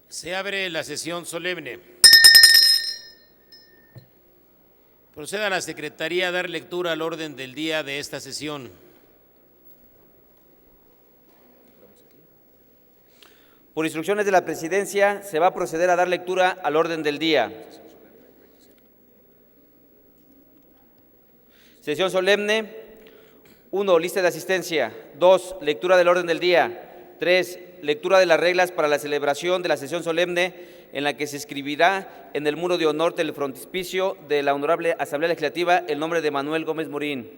Se abre la sesión solemne. Proceda la Secretaría a dar lectura al orden del día de esta sesión. Por instrucciones de la Presidencia, se va a proceder a dar lectura al orden del día. Sesión solemne. 1. Lista de asistencia. 2. Lectura del orden del día. 3. Lectura de las reglas para la celebración de la sesión solemne, en la que se escribirá en el muro de honor del frontispicio de la Honorable Asamblea Legislativa el nombre de Manuel Gómez Morín.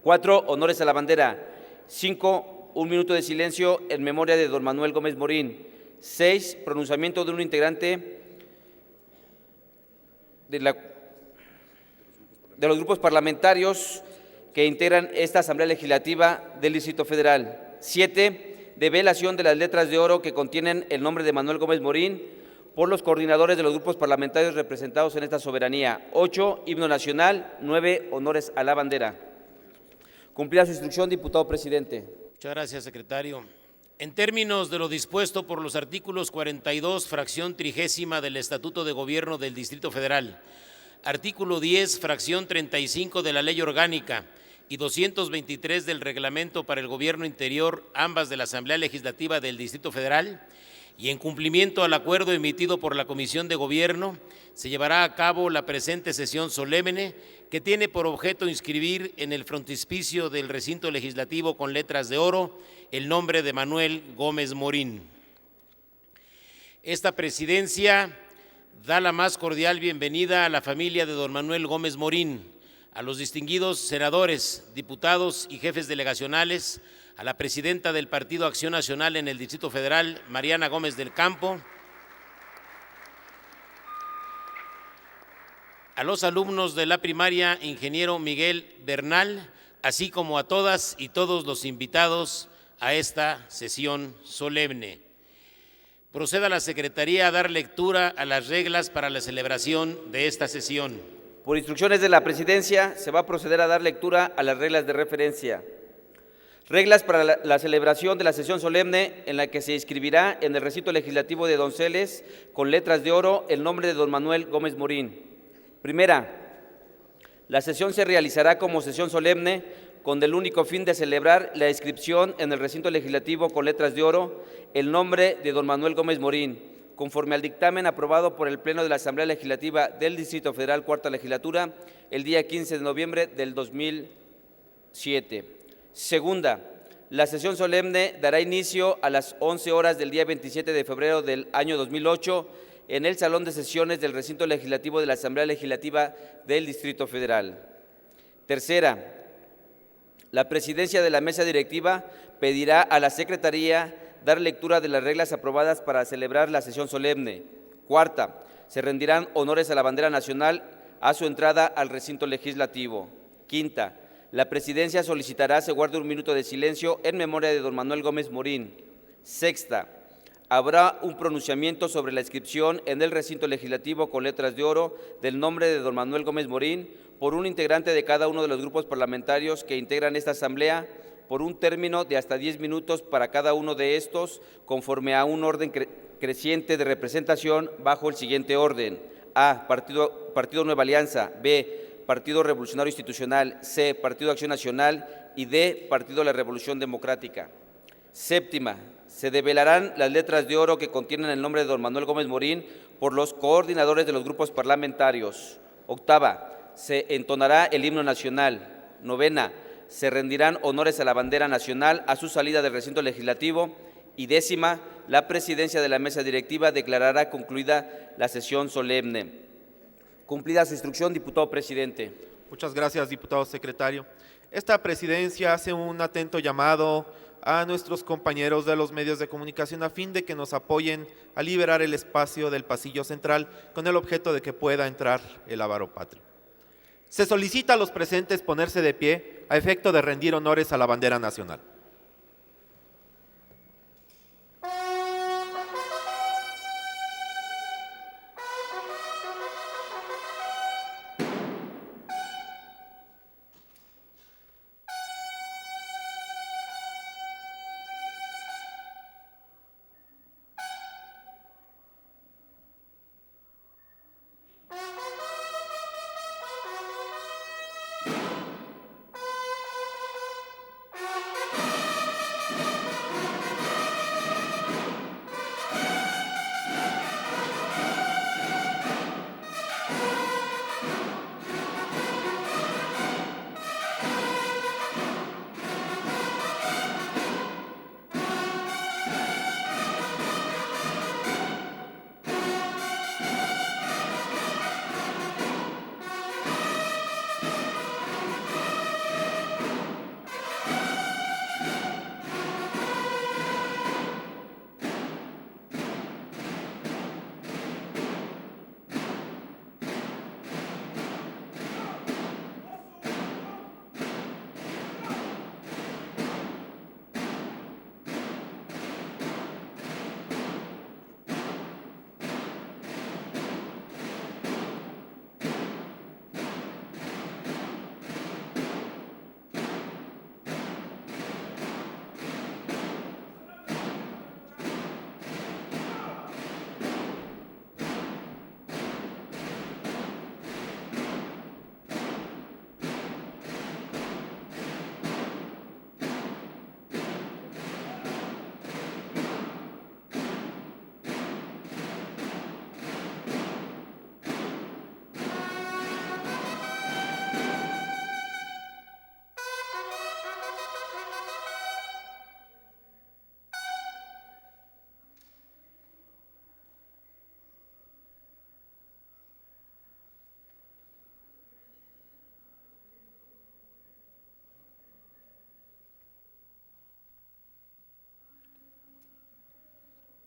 4. Honores a la bandera. 5. Un minuto de silencio en memoria de don Manuel Gómez Morín. 6. Pronunciamiento de un integrante de los grupos parlamentarios que integran esta Asamblea Legislativa del Distrito Federal. 7. Develación de las letras de oro que contienen el nombre de Manuel Gómez Morín por los coordinadores de los grupos parlamentarios representados en esta soberanía. 8. Himno nacional. 9. Honores a la bandera. Cumplida su instrucción, diputado presidente. Muchas gracias, secretario. En términos de lo dispuesto por los artículos 42, fracción 30 del Estatuto de Gobierno del Distrito Federal, artículo 10, fracción 35 de la Ley Orgánica y 223 del Reglamento para el Gobierno Interior, ambas de la Asamblea Legislativa del Distrito Federal, y en cumplimiento al acuerdo emitido por la Comisión de Gobierno, se llevará a cabo la presente sesión solemne, que tiene por objeto inscribir en el frontispicio del recinto legislativo con letras de oro el nombre de Manuel Gómez Morín. Esta presidencia da la más cordial bienvenida a la familia de don Manuel Gómez Morín, a los distinguidos senadores, diputados y jefes delegacionales, a la presidenta del Partido Acción Nacional en el Distrito Federal, Mariana Gómez del Campo, a los alumnos de la primaria Ingeniero Miguel Bernal, así como a todas y todos los invitados a esta sesión solemne. Proceda la Secretaría a dar lectura a las reglas para la celebración de esta sesión. Por instrucciones de la Presidencia, se va a proceder a dar lectura a las reglas de referencia. Reglas para la celebración de la sesión solemne, en la que se inscribirá en el recinto legislativo de Donceles con letras de oro el nombre de don Manuel Gómez Morín. Primera, la sesión se realizará como sesión solemne con el único fin de celebrar la inscripción en el recinto legislativo con letras de oro el nombre de don Manuel Gómez Morín, conforme al dictamen aprobado por el Pleno de la Asamblea Legislativa del Distrito Federal, Cuarta Legislatura, el día 15 de noviembre del 2007. Segunda, la sesión solemne dará inicio a las 11 horas del día 27 de febrero del año 2008 en el Salón de Sesiones del Recinto Legislativo de la Asamblea Legislativa del Distrito Federal. Tercera, la Presidencia de la Mesa Directiva pedirá a la Secretaría dar lectura de las reglas aprobadas para celebrar la sesión solemne. Cuarta, se rendirán honores a la bandera nacional a su entrada al recinto legislativo. Quinta, la Presidencia solicitará se guarde un minuto de silencio en memoria de don Manuel Gómez Morín. Sexta, habrá un pronunciamiento sobre la inscripción en el recinto legislativo con letras de oro del nombre de don Manuel Gómez Morín por un integrante de cada uno de los grupos parlamentarios que integran esta asamblea, por un término de hasta 10 minutos para cada uno de estos, conforme a un orden creciente de representación bajo el siguiente orden: A. Partido Nueva Alianza; B. Partido Revolucionario Institucional; C. Partido Acción Nacional; y D. Partido de la Revolución Democrática. Séptima, se develarán las letras de oro que contienen el nombre de don Manuel Gómez Morín por los coordinadores de los grupos parlamentarios. Octava, se entonará el himno nacional. Novena, se rendirán honores a la bandera nacional a su salida del recinto legislativo. Y décima, la Presidencia de la Mesa Directiva declarará concluida la sesión solemne. Cumplida su instrucción, diputado presidente. Muchas gracias, diputado secretario. Esta presidencia hace un atento llamado a nuestros compañeros de los medios de comunicación a fin de que nos apoyen a liberar el espacio del pasillo central con el objeto de que pueda entrar el avaro patrio. Se solicita a los presentes ponerse de pie a efecto de rendir honores a la bandera nacional.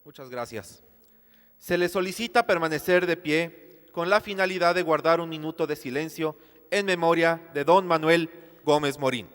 Muchas gracias. Se le solicita permanecer de pie con la finalidad de guardar un minuto de silencio en memoria de don Manuel Gómez Morín.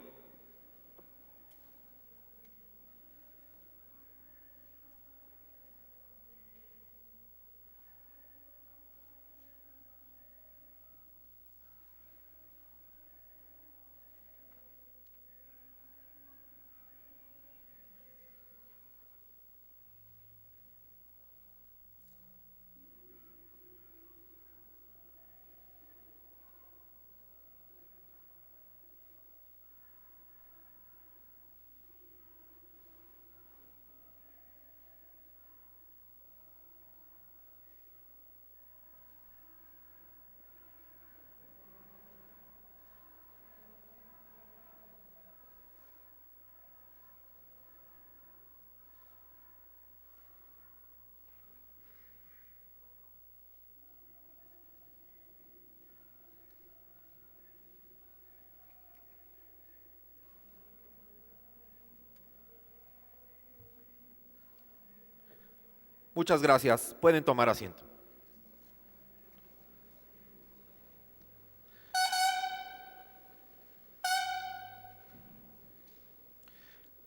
Muchas gracias. Pueden tomar asiento.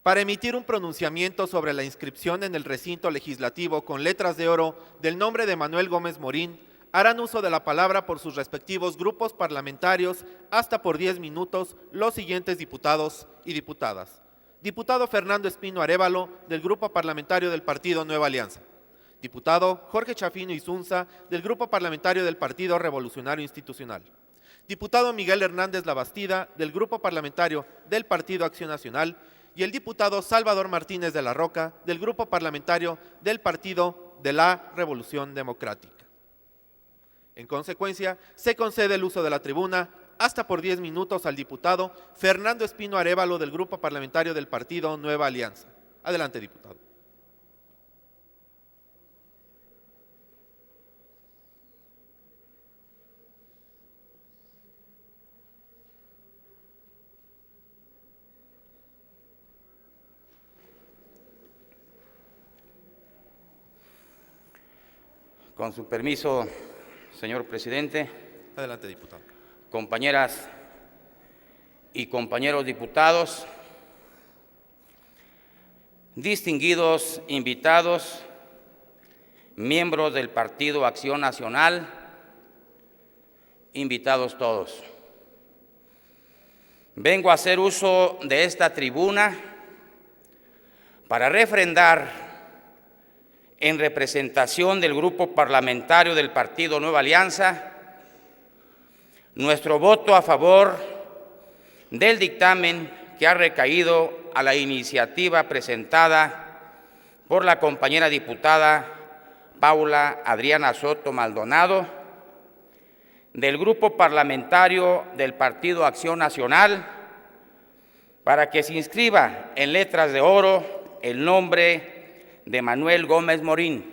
Para emitir un pronunciamiento sobre la inscripción en el recinto legislativo con letras de oro del nombre de Manuel Gómez Morín, harán uso de la palabra por sus respectivos grupos parlamentarios hasta por 10 minutos los siguientes diputados y diputadas. Diputado Fernando Espino Arévalo, del Grupo Parlamentario del Partido Nueva Alianza. Diputado Jorge Chafino Isunza, del Grupo Parlamentario del Partido Revolucionario Institucional. Diputado Miguel Hernández Labastida, del Grupo Parlamentario del Partido Acción Nacional. Y el diputado Salvador Martínez de la Roca, del Grupo Parlamentario del Partido de la Revolución Democrática. En consecuencia, se concede el uso de la tribuna hasta por 10 minutos al diputado Fernando Espino Arévalo, del Grupo Parlamentario del Partido Nueva Alianza. Adelante, diputado. Con su permiso, señor presidente. Adelante, diputado. Compañeras y compañeros diputados, distinguidos invitados, miembros del Partido Acción Nacional, invitados todos. Vengo a hacer uso de esta tribuna para refrendar, en representación del Grupo Parlamentario del Partido Nueva Alianza, nuestro voto a favor del dictamen que ha recaído a la iniciativa presentada por la compañera diputada Paula Adriana Soto Maldonado, del Grupo Parlamentario del Partido Acción Nacional, para que se inscriba en letras de oro el nombre de Manuel Gómez Morín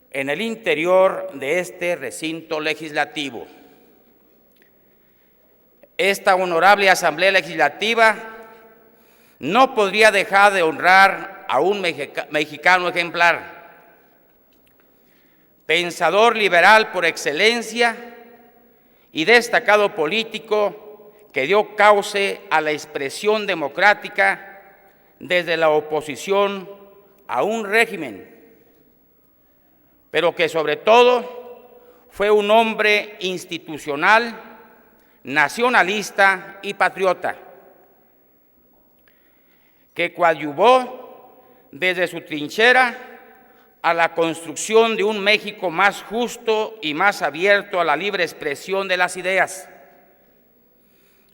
en el interior de este recinto legislativo. Esta honorable Asamblea Legislativa no podría dejar de honrar a un mexicano ejemplar, pensador liberal por excelencia y destacado político que dio cauce a la expresión democrática desde la oposición a un régimen, pero que sobre todo fue un hombre institucional, nacionalista y patriota, que coadyuvó desde su trinchera a la construcción de un México más justo y más abierto a la libre expresión de las ideas,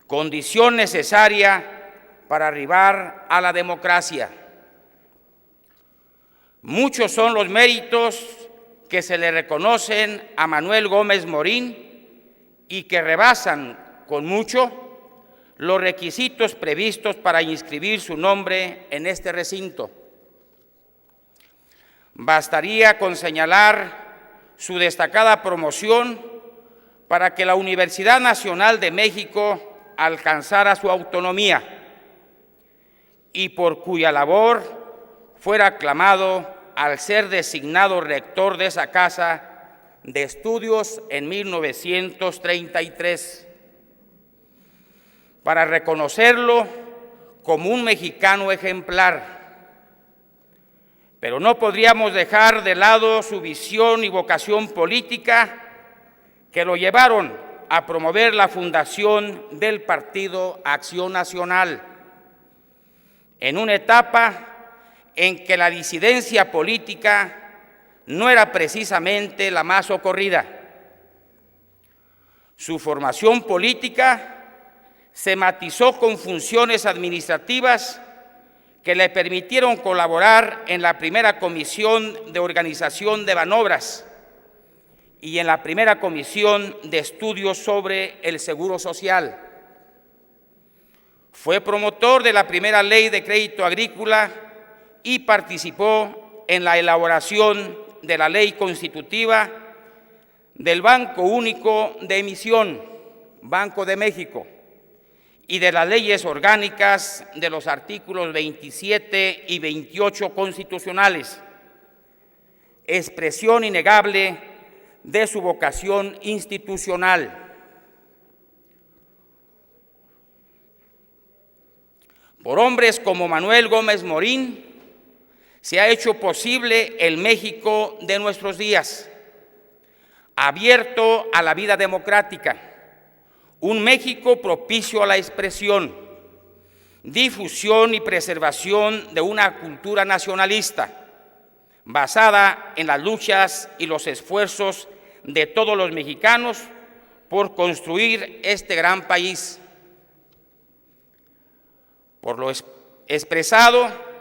condición necesaria para arribar a la democracia. Muchos son los méritos que se le reconocen a Manuel Gómez Morín y que rebasan con mucho los requisitos previstos para inscribir su nombre en este recinto. Bastaría con señalar su destacada promoción para que la Universidad Nacional de México alcanzara su autonomía, y por cuya labor fuera aclamado al ser designado rector de esa casa de estudios en 1933, para reconocerlo como un mexicano ejemplar. Pero no podríamos dejar de lado su visión y vocación política que lo llevaron a promover la fundación del Partido Acción Nacional, en una etapa en que la disidencia política no era precisamente la más socorrida. Su formación política se matizó con funciones administrativas que le permitieron colaborar en la primera comisión de organización de Banobras y en la primera comisión de estudios sobre el Seguro Social. Fue promotor de la primera ley de crédito agrícola y participó en la elaboración de la ley constitutiva del Banco Único de Emisión, Banco de México, y de las leyes orgánicas de los artículos 27 y 28 constitucionales, expresión innegable de su vocación institucional. Por hombres como Manuel Gómez Morín se ha hecho posible el México de nuestros días, abierto a la vida democrática, un México propicio a la expresión, difusión y preservación de una cultura nacionalista, basada en las luchas y los esfuerzos de todos los mexicanos por construir este gran país. Por lo expresado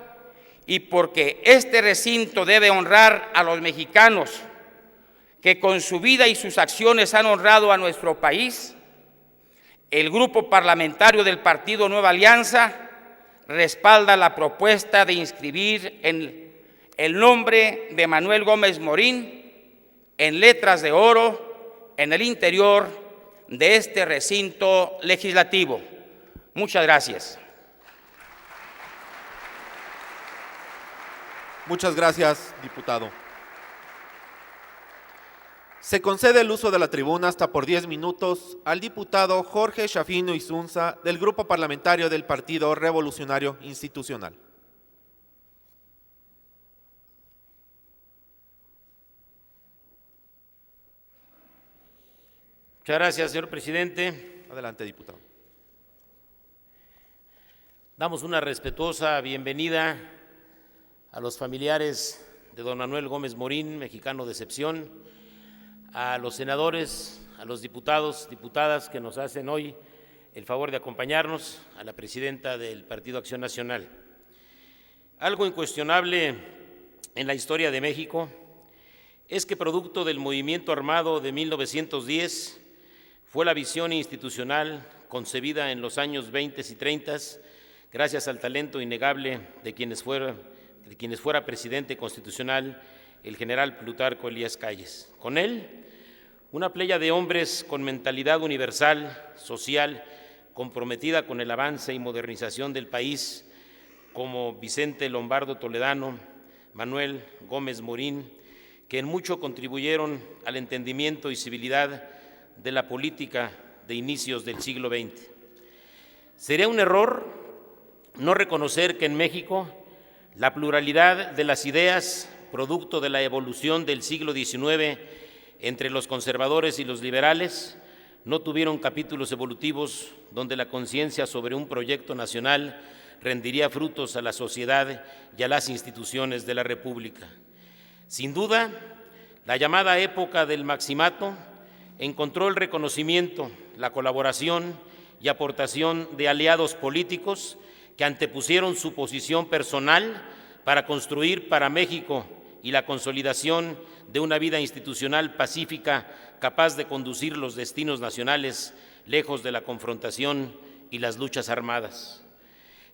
y porque este recinto debe honrar a los mexicanos que con su vida y sus acciones han honrado a nuestro país, el Grupo Parlamentario del Partido Nueva Alianza respalda la propuesta de inscribir el nombre de Manuel Gómez Morín en letras de oro en el interior de este recinto legislativo. Muchas gracias. Muchas gracias, diputado. Se concede el uso de la tribuna hasta por 10 minutos al diputado Jorge Shafino Isunza del Grupo Parlamentario del Partido Revolucionario Institucional. Muchas gracias, señor presidente. Adelante, diputado. Damos una respetuosa bienvenida a los familiares de don Manuel Gómez Morín, mexicano de excepción, a los senadores, a los diputados, diputadas que nos hacen hoy el favor de acompañarnos, a la presidenta del Partido Acción Nacional. Algo incuestionable en la historia de México es que producto del movimiento armado de 1910 fue la visión institucional concebida en los años 20 y 30, gracias al talento innegable de quienes fuera presidente constitucional el general Plutarco Elías Calles. Con él, una playa de hombres con mentalidad universal, social, comprometida con el avance y modernización del país, como Vicente Lombardo Toledano, Manuel Gómez Morín, que en mucho contribuyeron al entendimiento y civilidad de la política de inicios del siglo XX. Sería un error no reconocer que en México la pluralidad de las ideas, producto de la evolución del siglo XIX entre los conservadores y los liberales, no tuvieron capítulos evolutivos donde la conciencia sobre un proyecto nacional rendiría frutos a la sociedad y a las instituciones de la República. Sin duda, la llamada época del Maximato encontró el reconocimiento, la colaboración y aportación de aliados políticos que antepusieron su posición personal para construir para México y la consolidación de una vida institucional pacífica capaz de conducir los destinos nacionales lejos de la confrontación y las luchas armadas.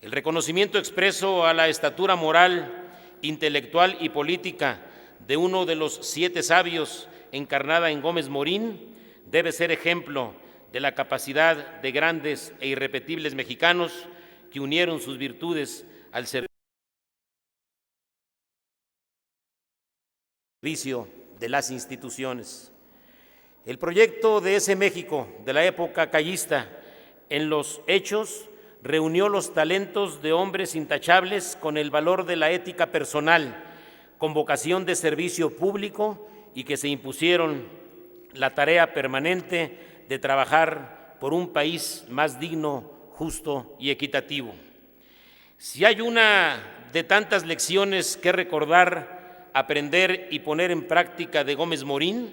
El reconocimiento expreso a la estatura moral, intelectual y política de uno de los 7 sabios encarnada en Gómez Morín debe ser ejemplo de la capacidad de grandes e irrepetibles mexicanos que unieron sus virtudes al servicio servicio de las instituciones. El proyecto de ese México de la época callista, en los hechos, reunió los talentos de hombres intachables con el valor de la ética personal, con vocación de servicio público y que se impusieron la tarea permanente de trabajar por un país más digno, justo y equitativo. Si hay una de tantas lecciones que recordar, aprender y poner en práctica de Gómez Morín,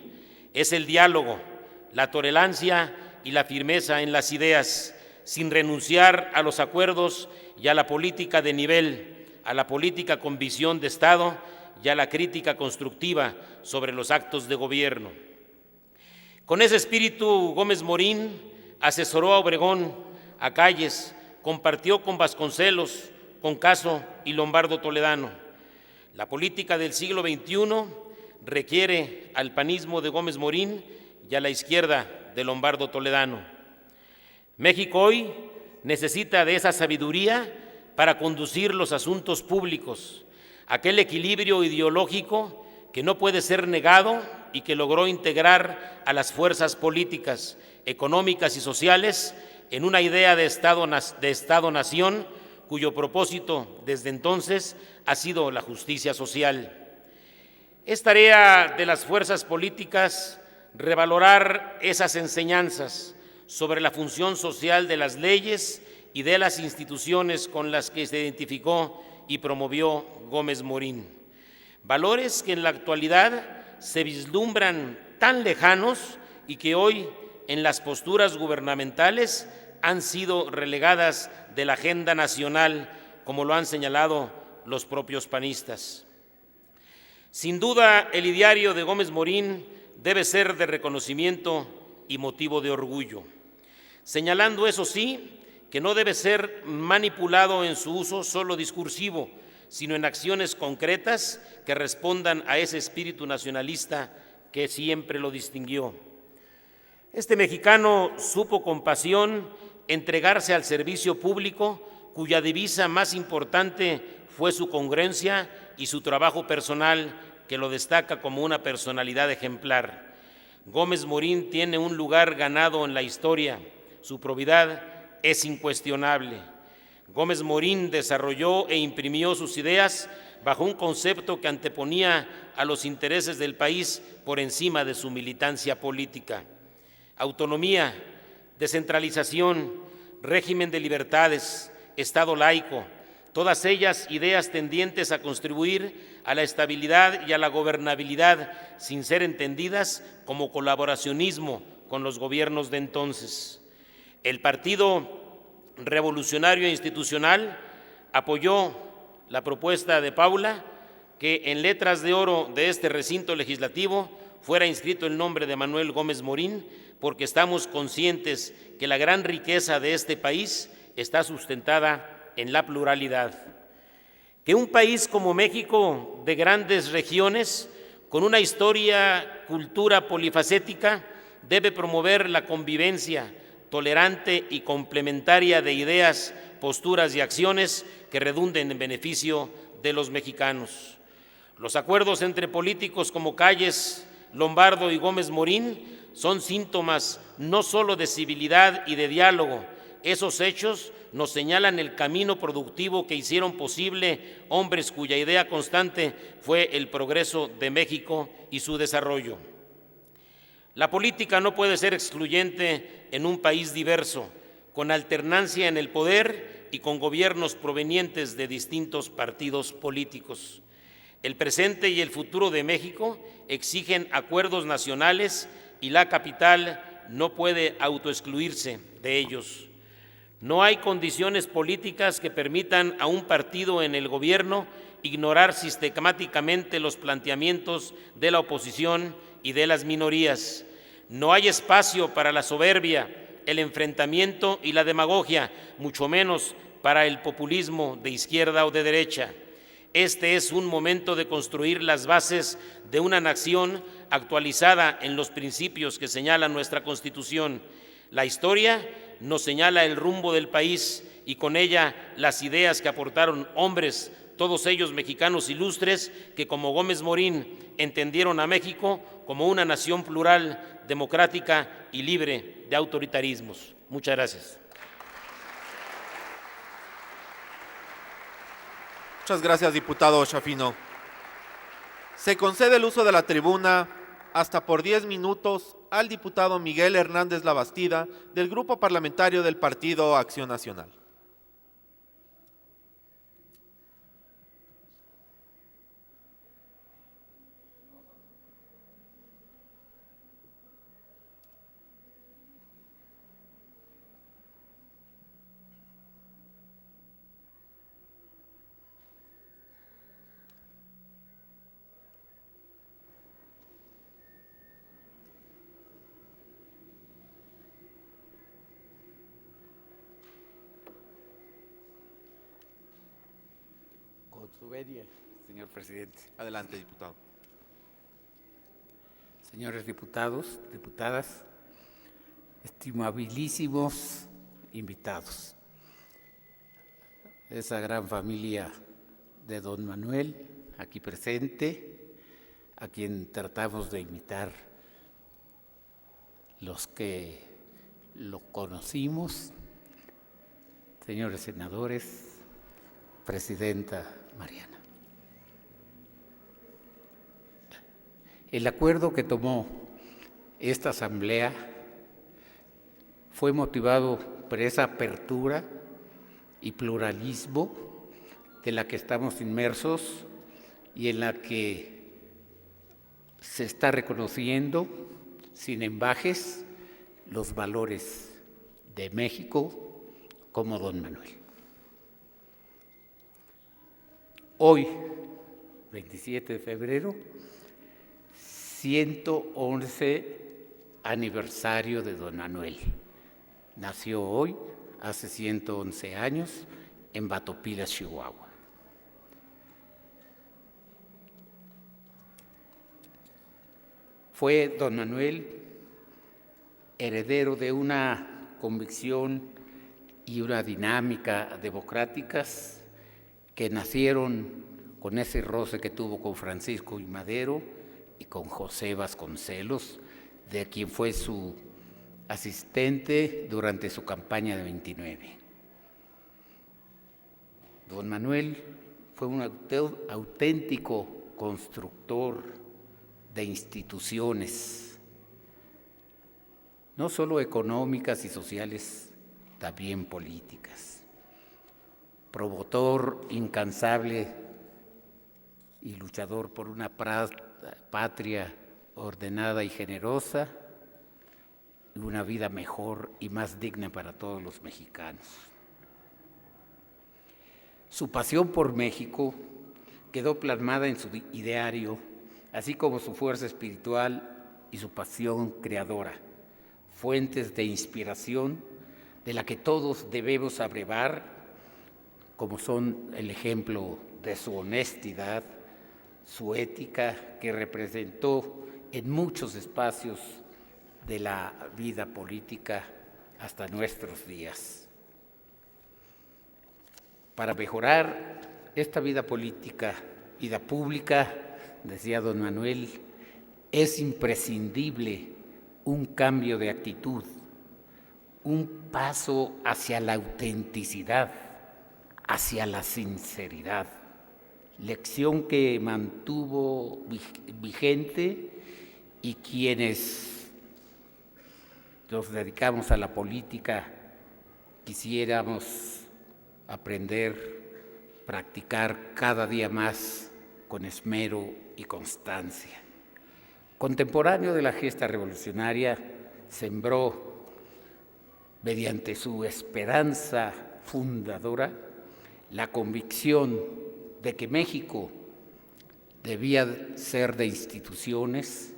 es el diálogo, la tolerancia y la firmeza en las ideas, sin renunciar a los acuerdos y a la política de nivel, a la política con visión de Estado y a la crítica constructiva sobre los actos de gobierno. Con ese espíritu, Gómez Morín asesoró a Obregón, a Calles, compartió con Vasconcelos, con Caso y Lombardo Toledano. La política del siglo XXI requiere al panismo de Gómez Morín y a la izquierda de Lombardo Toledano. México hoy necesita de esa sabiduría para conducir los asuntos públicos, aquel equilibrio ideológico que no puede ser negado y que logró integrar a las fuerzas políticas, económicas y sociales en una idea de Estado-nación cuyo propósito desde entonces ha sido la justicia social. Es tarea de las fuerzas políticas revalorar esas enseñanzas sobre la función social de las leyes y de las instituciones con las que se identificó y promovió Gómez Morín. Valores que en la actualidad se vislumbran tan lejanos y que hoy en las posturas gubernamentales han sido relegadas de la agenda nacional, como lo han señalado los propios panistas. Sin duda, el ideario de Gómez Morín debe ser de reconocimiento y motivo de orgullo, señalando, eso sí, que no debe ser manipulado en su uso solo discursivo, sino en acciones concretas que respondan a ese espíritu nacionalista que siempre lo distinguió. Este mexicano supo con pasión entregarse al servicio público, cuya divisa más importante fue su congruencia y su trabajo personal, que lo destaca como una personalidad ejemplar. Gómez Morín tiene un lugar ganado en la historia, su probidad es incuestionable. Gómez Morín desarrolló e imprimió sus ideas bajo un concepto que anteponía a los intereses del país por encima de su militancia política. Autonomía, descentralización, régimen de libertades, Estado laico, todas ellas ideas tendientes a contribuir a la estabilidad y a la gobernabilidad sin ser entendidas como colaboracionismo con los gobiernos de entonces. El Partido Revolucionario Institucional apoyó la propuesta de Paula que en letras de oro de este recinto legislativo fuera inscrito el nombre de Manuel Gómez Morín, porque estamos conscientes que la gran riqueza de este país está sustentada en la pluralidad. Que un país como México, de grandes regiones, con una historia, cultura polifacética, debe promover la convivencia tolerante y complementaria de ideas, posturas y acciones que redunden en beneficio de los mexicanos. Los acuerdos entre políticos como Calles, Lombardo y Gómez Morín son síntomas no solo de civilidad y de diálogo. Esos hechos nos señalan el camino productivo que hicieron posible hombres cuya idea constante fue el progreso de México y su desarrollo. La política no puede ser excluyente en un país diverso, con alternancia en el poder y con gobiernos provenientes de distintos partidos políticos. El presente y el futuro de México exigen acuerdos nacionales y la capital no puede autoexcluirse de ellos. No hay condiciones políticas que permitan a un partido en el gobierno ignorar sistemáticamente los planteamientos de la oposición y de las minorías. No hay espacio para la soberbia, el enfrentamiento y la demagogia, mucho menos para el populismo de izquierda o de derecha. Este es un momento de construir las bases de una nación actualizada en los principios que señala nuestra Constitución. La historia nos señala el rumbo del país y con ella las ideas que aportaron hombres todos ellos mexicanos ilustres que, como Gómez Morín, entendieron a México como una nación plural, democrática y libre de autoritarismos. Muchas gracias. Muchas gracias, diputado Schafino. Se concede el uso de la tribuna hasta por 10 minutos al diputado Miguel Hernández Labastida, del Grupo Parlamentario del Partido Acción Nacional. Con su venia, señor presidente. Adelante, diputado. Señores diputados, diputadas, estimabilísimos invitados, esa gran familia de don Manuel, aquí presente, a quien tratamos de imitar los que lo conocimos, señores senadores, presidenta Mariana. El acuerdo que tomó esta asamblea fue motivado por esa apertura y pluralismo de la que estamos inmersos y en la que se está reconociendo sin embajes los valores de México como don Manuel. Hoy, 27 de febrero, 111 aniversario de don Manuel. Nació hoy, hace 111 años, en Batopilas, Chihuahua. Fue don Manuel heredero de una convicción y una dinámica democráticas que nacieron con ese roce que tuvo con Francisco I. Madero y con José Vasconcelos, de quien fue su asistente durante su campaña de 29. Don Manuel fue un auténtico constructor de instituciones, no solo económicas y sociales, también políticas. Promotor incansable y luchador por una patria ordenada y generosa y una vida mejor y más digna para todos los mexicanos. Su pasión por México quedó plasmada en su ideario, así como su fuerza espiritual y su pasión creadora, fuentes de inspiración de la que todos debemos abrevar, como son el ejemplo de su honestidad, su ética que representó en muchos espacios de la vida política hasta nuestros días. Para mejorar esta vida política, vida pública, decía don Manuel, es imprescindible un cambio de actitud, un paso hacia la autenticidad, hacia la sinceridad, lección que mantuvo vigente y quienes nos dedicamos a la política quisiéramos aprender, practicar cada día más con esmero y constancia. Contemporáneo de la gesta revolucionaria, sembró mediante su esperanza fundadora la convicción de que México debía ser de instituciones,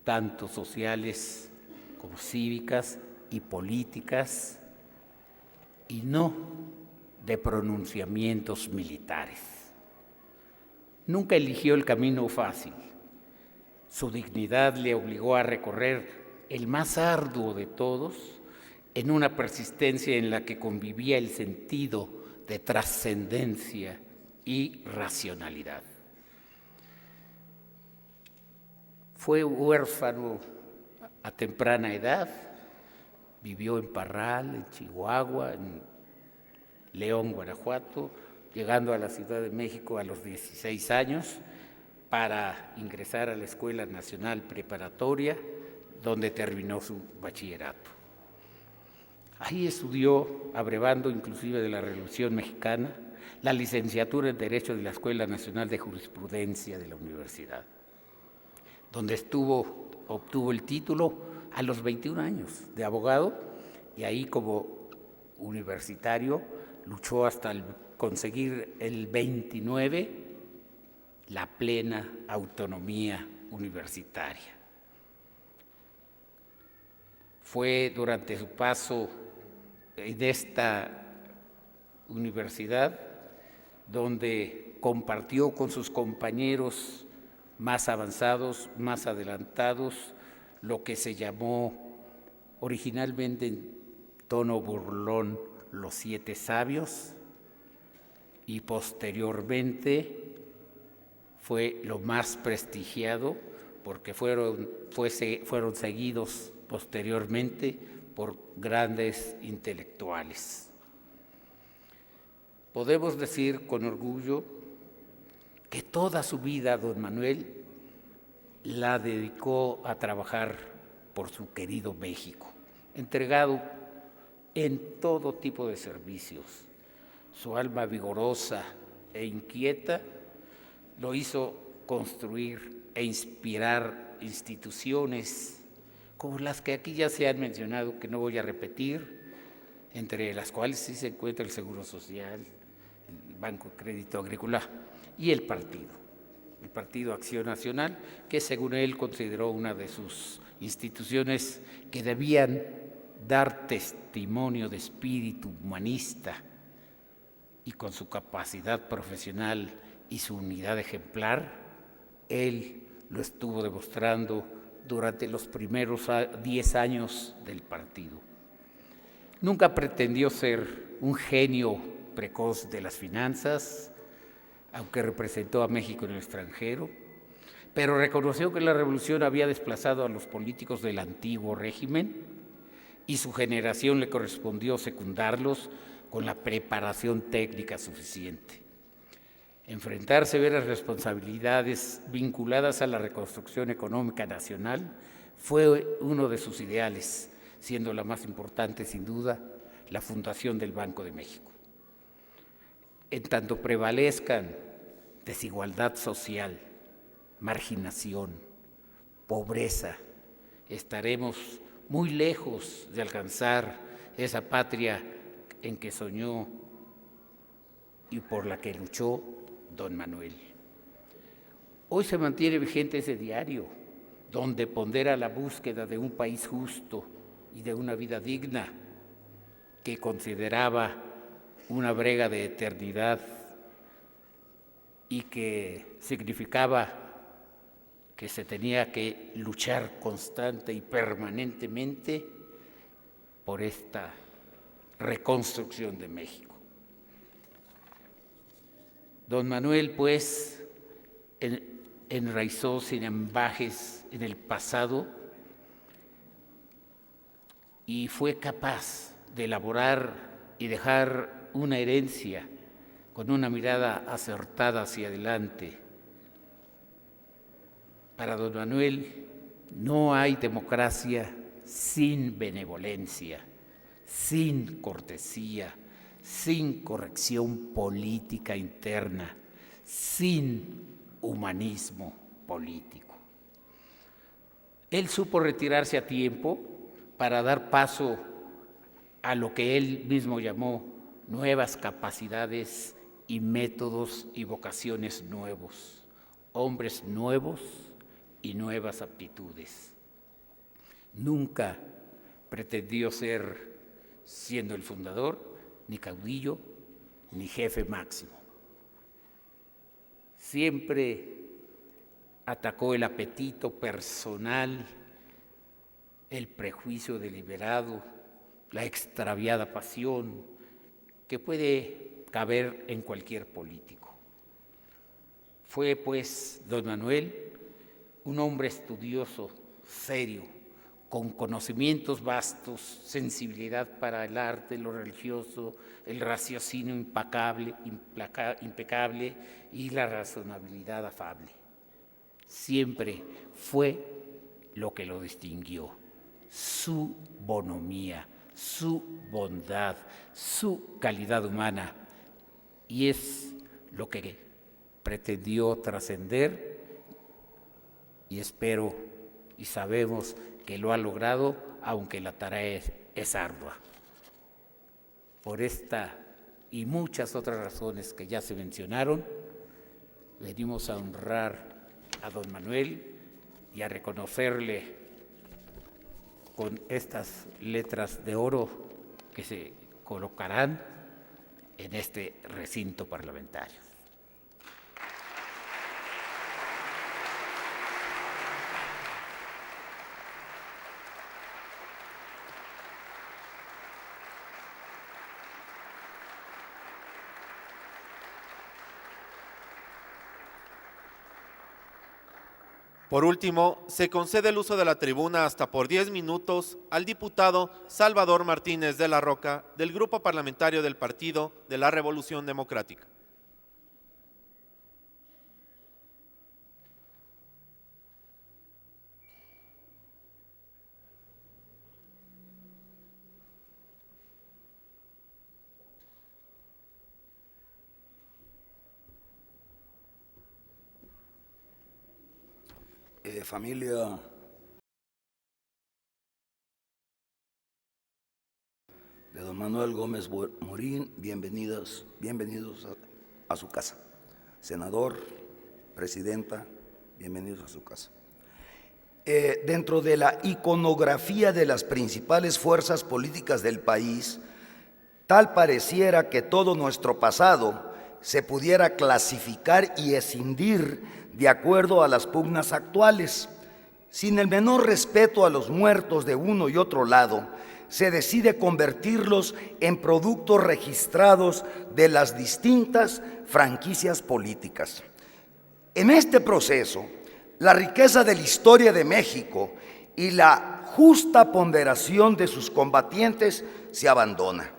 tanto sociales como cívicas y políticas, y no de pronunciamientos militares. Nunca eligió el camino fácil. Su dignidad le obligó a recorrer el más arduo de todos en una persistencia en la que convivía el sentido de trascendencia y racionalidad. Fue huérfano a temprana edad, vivió en Parral, en Chihuahua, en León, Guanajuato, llegando a la Ciudad de México a los 16 años para ingresar a la Escuela Nacional Preparatoria, donde terminó su bachillerato. Ahí estudió, abrevando inclusive de la Revolución Mexicana, la licenciatura en Derecho de la Escuela Nacional de Jurisprudencia de la Universidad, donde obtuvo el título a los 21 años de abogado, y ahí como universitario luchó hasta conseguir el 29 la plena autonomía universitaria. Fue durante su paso en esta universidad donde compartió con sus compañeros más avanzados, más adelantados, lo que se llamó originalmente en tono burlón los 7 sabios, y posteriormente fue lo más prestigiado porque fueron seguidos posteriormente por grandes intelectuales. Podemos decir con orgullo que toda su vida don Manuel la dedicó a trabajar por su querido México, entregado en todo tipo de servicios. Su alma vigorosa e inquieta lo hizo construir e inspirar instituciones como las que aquí ya se han mencionado, que no voy a repetir, entre las cuales sí se encuentra el Seguro Social, el Banco de Crédito Agrícola y el Partido Acción Nacional, que según él consideró una de sus instituciones que debían dar testimonio de espíritu humanista, y con su capacidad profesional y su unidad ejemplar, él lo estuvo demostrando durante los primeros 10 años del partido. Nunca pretendió ser un genio precoz de las finanzas, aunque representó a México en el extranjero, pero reconoció que la revolución había desplazado a los políticos del antiguo régimen y su generación le correspondió secundarlos con la preparación técnica suficiente. Enfrentar severas responsabilidades vinculadas a la reconstrucción económica nacional fue uno de sus ideales, siendo la más importante, sin duda, la fundación del Banco de México. En tanto prevalezcan desigualdad social, marginación, pobreza, estaremos muy lejos de alcanzar esa patria en que soñó y por la que luchó don Manuel. Hoy se mantiene vigente ese diario, donde pondera la búsqueda de un país justo y de una vida digna, que consideraba una brega de eternidad y que significaba que se tenía que luchar constante y permanentemente por esta reconstrucción de México. Don Manuel, pues, enraizó sin ambajes en el pasado y fue capaz de elaborar y dejar una herencia con una mirada acertada hacia adelante. Para don Manuel no hay democracia sin benevolencia, sin cortesía, sin corrección política interna, sin humanismo político. Él supo retirarse a tiempo para dar paso a lo que él mismo llamó nuevas capacidades y métodos y vocaciones nuevos, hombres nuevos y nuevas aptitudes. Nunca pretendió ser, siendo el fundador, ni caudillo, ni jefe máximo. Siempre atacó el apetito personal, el prejuicio deliberado, la extraviada pasión que puede caber en cualquier político. Fue, pues, don Manuel un hombre estudioso, serio, con conocimientos vastos, sensibilidad para el arte, lo religioso, el raciocinio impecable y la razonabilidad afable. Siempre fue lo que lo distinguió: su bonomía, su bondad, su calidad humana, y es lo que pretendió trascender, y espero y sabemos que lo ha logrado, aunque la tarea es ardua. Por esta y muchas otras razones que ya se mencionaron, venimos a honrar a don Manuel y a reconocerle con estas letras de oro que se colocarán en este recinto parlamentario. Por último, se concede el uso de la tribuna hasta por 10 minutos al diputado Salvador Martínez de la Roca, del Grupo Parlamentario del Partido de la Revolución Democrática. Familia de don Manuel Gómez Morín, bienvenidos a su casa. Senador, presidenta, bienvenidos a su casa. Dentro de la iconografía de las principales fuerzas políticas del país, tal pareciera que todo nuestro pasado se pudiera clasificar y escindir de acuerdo a las pugnas actuales. Sin el menor respeto a los muertos de uno y otro lado, se decide convertirlos en productos registrados de las distintas franquicias políticas. En este proceso, la riqueza de la historia de México y la justa ponderación de sus combatientes se abandona.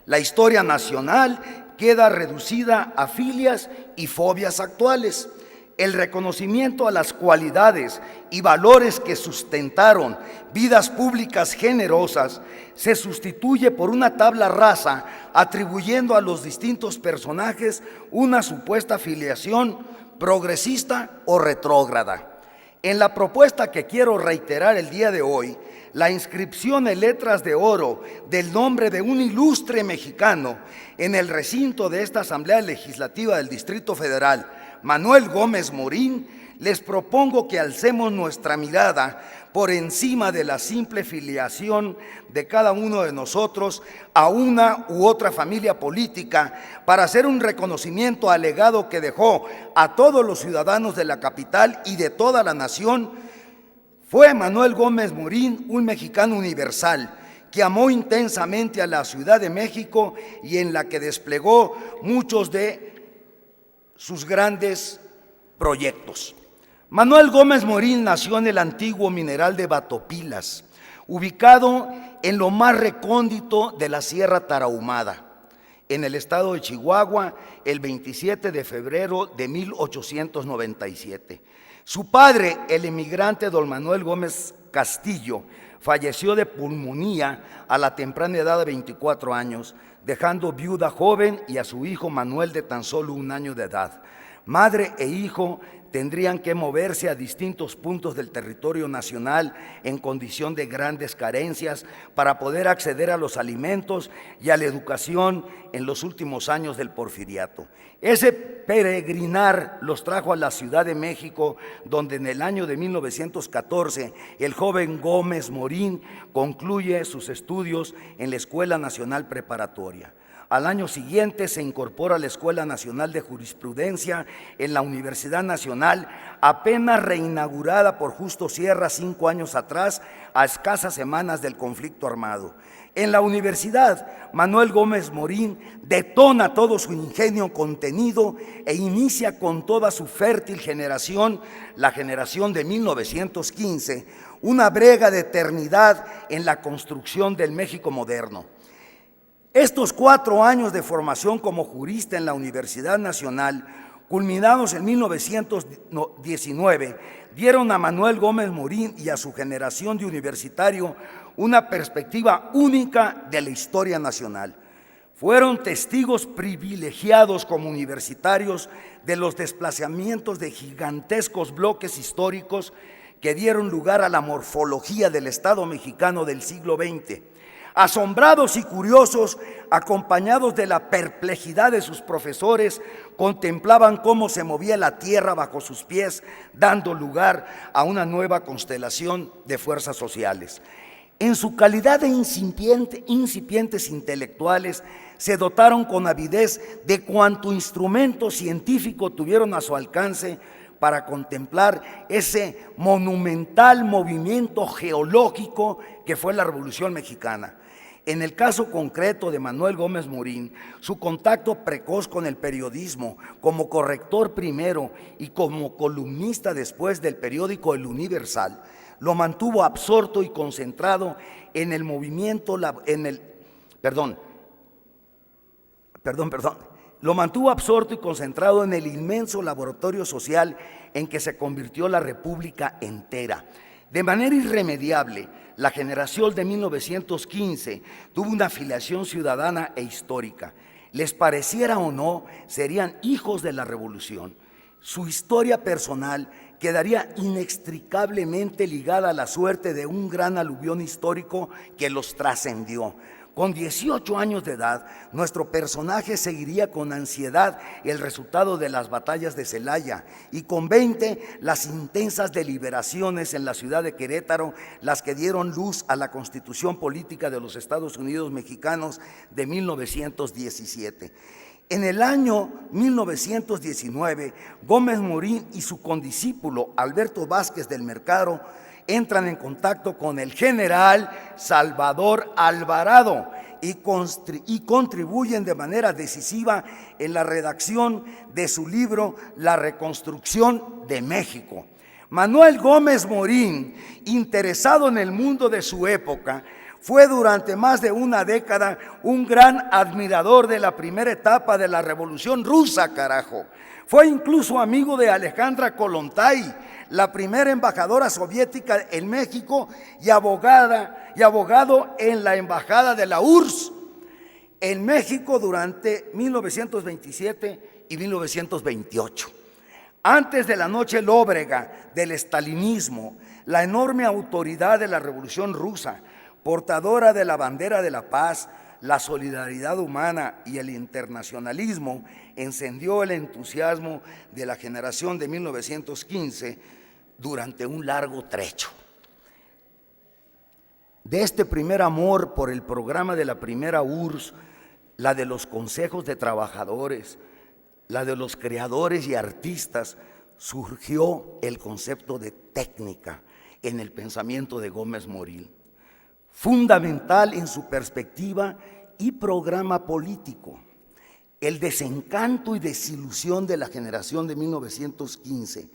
La historia nacional queda reducida a filias y fobias actuales. El reconocimiento a las cualidades y valores que sustentaron vidas públicas generosas se sustituye por una tabla rasa atribuyendo a los distintos personajes una supuesta filiación progresista o retrógrada. En la propuesta que quiero reiterar el día de hoy, la inscripción en letras de oro del nombre de un ilustre mexicano en el recinto de esta Asamblea Legislativa del Distrito Federal, Manuel Gómez Morín, les propongo que alcemos nuestra mirada por encima de la simple filiación de cada uno de nosotros a una u otra familia política para hacer un reconocimiento al legado que dejó a todos los ciudadanos de la capital y de toda la nación. Fue Manuel Gómez Morín un mexicano universal que amó intensamente a la Ciudad de México y en la que desplegó muchos de sus grandes proyectos. Manuel Gómez Morín nació en el antiguo mineral de Batopilas, ubicado en lo más recóndito de la Sierra Tarahumada, en el estado de Chihuahua, el 27 de febrero de 1897. Su padre, el emigrante don Manuel Gómez Castillo, falleció de pulmonía a la temprana edad de 24 años, dejando viuda joven y a su hijo Manuel de tan solo 1 año de edad. Madre e hijo tendrían que moverse a distintos puntos del territorio nacional en condición de grandes carencias para poder acceder a los alimentos y a la educación en los últimos años del porfiriato. Ese peregrinar los trajo a la Ciudad de México, donde en el año de 1914 el joven Gómez Morín concluye sus estudios en la Escuela Nacional Preparatoria. Al año siguiente se incorpora a la Escuela Nacional de Jurisprudencia en la Universidad Nacional, apenas reinaugurada por Justo Sierra 5 años atrás, a escasas semanas del conflicto armado. En la universidad, Manuel Gómez Morín detona todo su ingenio contenido e inicia con toda su fértil generación, la generación de 1915, una brega de eternidad en la construcción del México moderno. Estos 4 años de formación como jurista en la Universidad Nacional, culminados en 1919, dieron a Manuel Gómez Morín y a su generación de universitario una perspectiva única de la historia nacional. Fueron testigos privilegiados como universitarios de los desplazamientos de gigantescos bloques históricos que dieron lugar a la morfología del Estado mexicano del siglo XX. Asombrados y curiosos, acompañados de la perplejidad de sus profesores, contemplaban cómo se movía la tierra bajo sus pies, dando lugar a una nueva constelación de fuerzas sociales. En su calidad de incipientes intelectuales, se dotaron con avidez de cuanto instrumento científico tuvieron a su alcance para contemplar ese monumental movimiento geológico que fue la Revolución Mexicana. En el caso concreto de Manuel Gómez Morín, su contacto precoz con el periodismo, como corrector primero y como columnista después del periódico El Universal, lo mantuvo absorto y concentrado en el movimiento, lo mantuvo absorto y concentrado en el inmenso laboratorio social en que se convirtió la República entera. De manera irremediable, la generación de 1915 tuvo una afiliación ciudadana e histórica. Les pareciera o no, serían hijos de la Revolución. Su historia personal quedaría inextricablemente ligada a la suerte de un gran aluvión histórico que los trascendió. Con 18 años de edad, nuestro personaje seguiría con ansiedad el resultado de las batallas de Celaya, y con 20, las intensas deliberaciones en la ciudad de Querétaro, las que dieron luz a la Constitución Política de los Estados Unidos Mexicanos de 1917. En el año 1919, Gómez Morín y su condiscípulo Alberto Vázquez del Mercado entran en contacto con el general Salvador Alvarado y contribuyen de manera decisiva en la redacción de su libro La Reconstrucción de México. Manuel Gómez Morín, interesado en el mundo de su época, fue durante más de una década un gran admirador de la primera etapa de la Revolución Rusa, carajo. Fue incluso amigo de Alejandra Kollontai, la primera embajadora soviética en México y abogado en la embajada de la URSS en México durante 1927 y 1928. Antes de la noche lóbrega del estalinismo, la enorme autoridad de la Revolución Rusa, portadora de la bandera de la paz, la solidaridad humana y el internacionalismo, encendió el entusiasmo de la generación de 1915 durante un largo trecho. De este primer amor por el programa de la primera URSS, la de los consejos de trabajadores, la de los creadores y artistas, surgió el concepto de técnica en el pensamiento de Gómez Morín, fundamental en su perspectiva y programa político. El desencanto y desilusión de la generación de 1915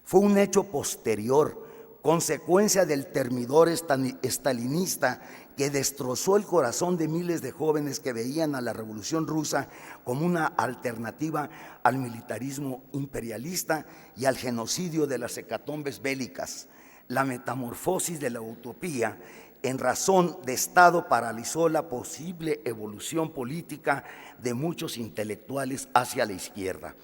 fue un hecho posterior, consecuencia del termidor estalinista que destrozó el corazón de miles de jóvenes que veían a la Revolución Rusa como una alternativa al militarismo imperialista y al genocidio de las hecatombes bélicas. La metamorfosis de la utopía en razón de Estado paralizó la posible evolución política de muchos intelectuales hacia la izquierda.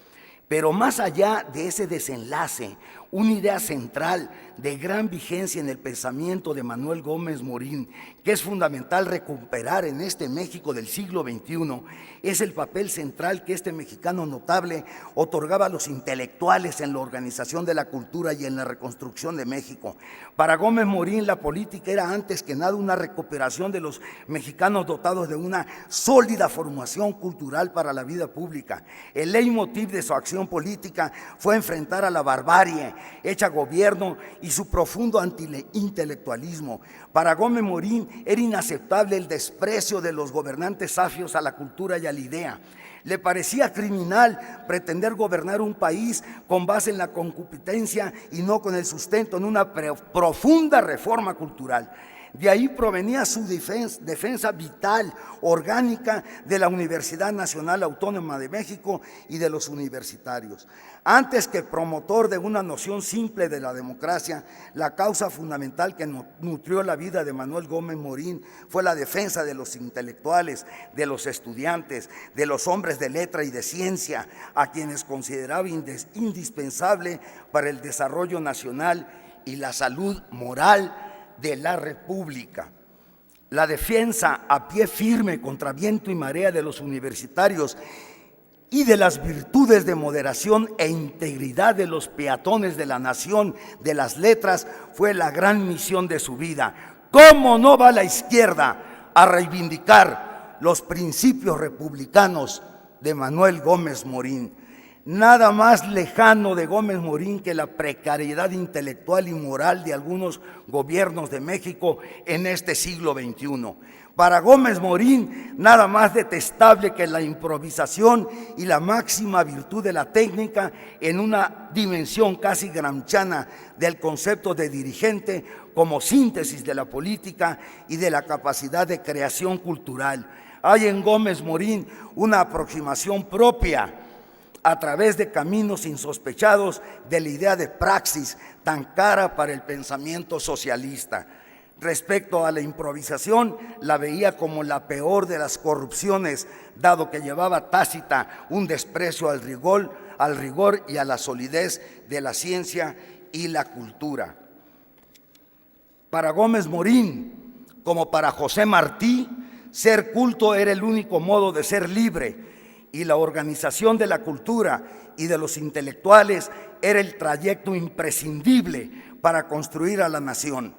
Pero más allá de ese desenlace, una idea central de gran vigencia en el pensamiento de Manuel Gómez Morín, que es fundamental recuperar en este México del siglo XXI, es el papel central que este mexicano notable otorgaba a los intelectuales en la organización de la cultura y en la reconstrucción de México. Para Gómez Morín, la política era antes que nada una recuperación de los mexicanos dotados de una sólida formación cultural para la vida pública. El leitmotiv de su acción política fue enfrentar a la barbarie hecha gobierno y su profundo antiintelectualismo. Para Gómez Morín era inaceptable el desprecio de los gobernantes safios a la cultura y a la idea. Le parecía criminal pretender gobernar un país con base en la concupiscencia y no con el sustento en una profunda reforma cultural. De ahí provenía su defensa vital, orgánica de la Universidad Nacional Autónoma de México y de los universitarios. Antes que promotor de una noción simple de la democracia, la causa fundamental que nutrió la vida de Manuel Gómez Morín fue la defensa de los intelectuales, de los estudiantes, de los hombres de letra y de ciencia, a quienes consideraba indispensable para el desarrollo nacional y la salud moral de la República. La defensa a pie firme contra viento y marea de los universitarios y de las virtudes de moderación e integridad de los peatones de la nación de las letras fue la gran misión de su vida. ¿Cómo no va la izquierda a reivindicar los principios republicanos de Manuel Gómez Morín? Nada más lejano de Gómez Morín que la precariedad intelectual y moral de algunos gobiernos de México en este siglo XXI. Para Gómez Morín, nada más detestable que la improvisación y la máxima virtud de la técnica en una dimensión casi gramsciana del concepto de dirigente como síntesis de la política y de la capacidad de creación cultural. Hay en Gómez Morín una aproximación propia a través de caminos insospechados de la idea de praxis tan cara para el pensamiento socialista. Respecto a la improvisación, la veía como la peor de las corrupciones, dado que llevaba tácita un desprecio al rigor y a la solidez de la ciencia y la cultura. Para Gómez Morín, como para José Martí, ser culto era el único modo de ser libre, y la organización de la cultura y de los intelectuales era el trayecto imprescindible para construir a la nación.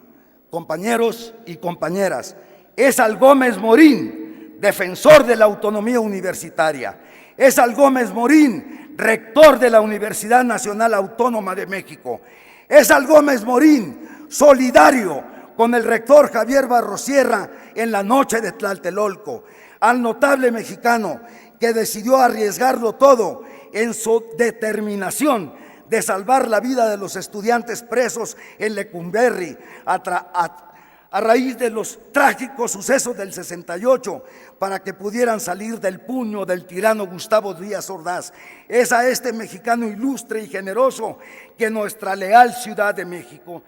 Compañeros y compañeras, es al Gómez Morín, defensor de la autonomía universitaria, es al Gómez Morín, rector de la Universidad Nacional Autónoma de México, es al Gómez Morín, solidario con el rector Javier Barrosierra en la noche de Tlatelolco, al notable mexicano que decidió arriesgarlo todo en su determinación de salvar la vida de los estudiantes presos en Lecumberri a raíz de los trágicos sucesos del 68 para que pudieran salir del puño del tirano Gustavo Díaz Ordaz. Es a este mexicano ilustre y generoso que nuestra leal Ciudad de México,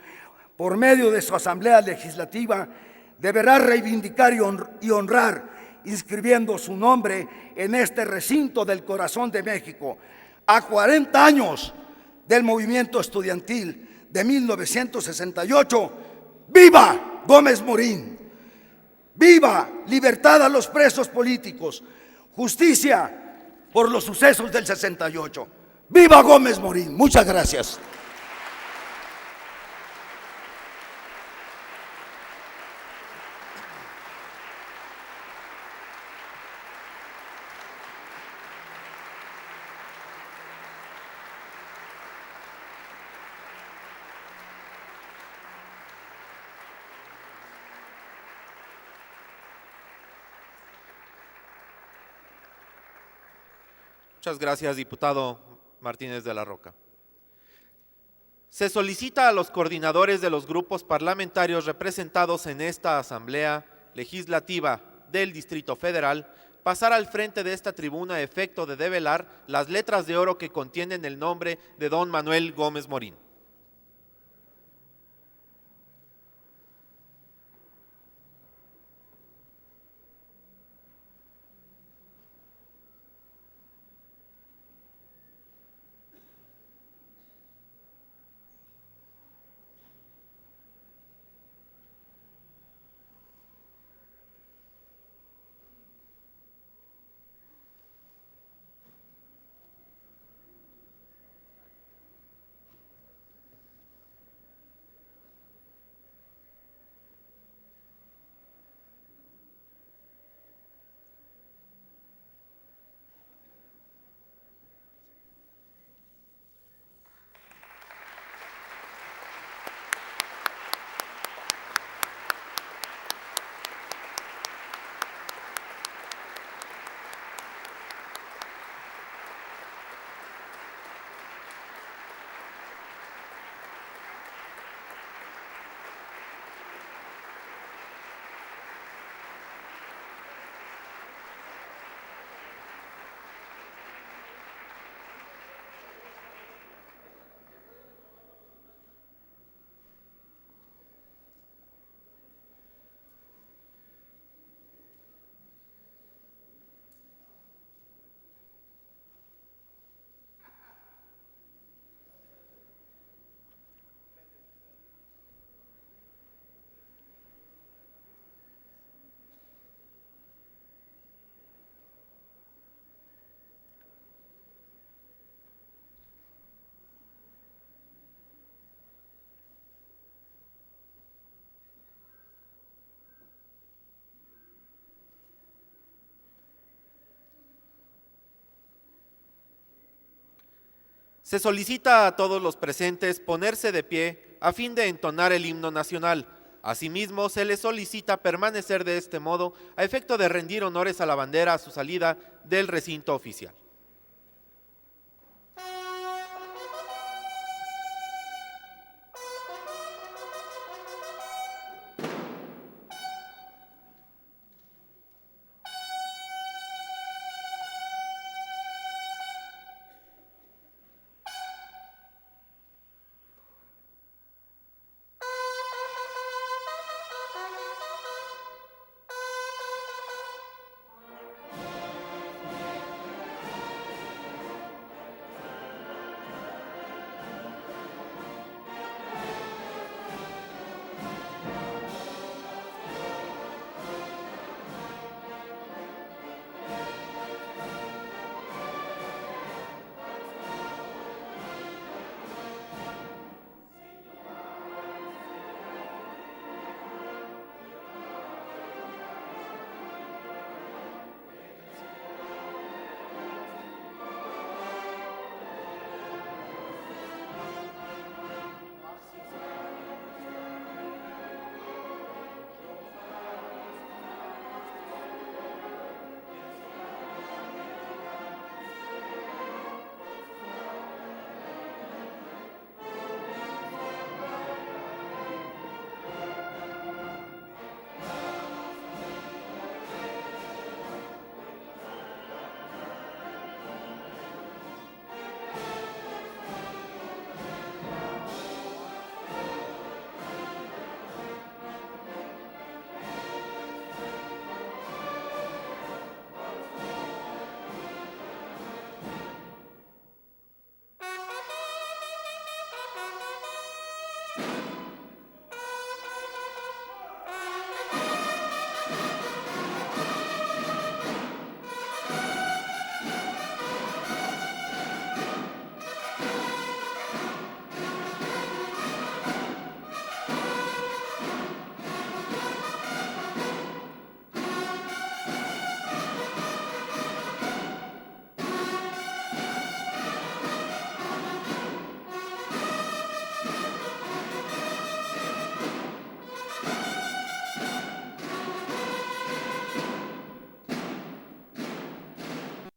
por medio de su Asamblea Legislativa, deberá reivindicar y honrar, inscribiendo su nombre en este recinto del corazón de México. A 40 años del movimiento estudiantil de 1968, ¡viva Gómez Morín! ¡Viva! Libertad a los presos políticos, justicia por los sucesos del 68. ¡Viva Gómez Morín! Muchas gracias. Muchas gracias, diputado Martínez de la Roca. Se solicita a los coordinadores de los grupos parlamentarios representados en esta Asamblea Legislativa del Distrito Federal pasar al frente de esta tribuna a efecto de develar las letras de oro que contienen el nombre de don Manuel Gómez Morín. Se solicita a todos los presentes ponerse de pie a fin de entonar el himno nacional. Asimismo, se les solicita permanecer de este modo a efecto de rendir honores a la bandera a su salida del recinto oficial.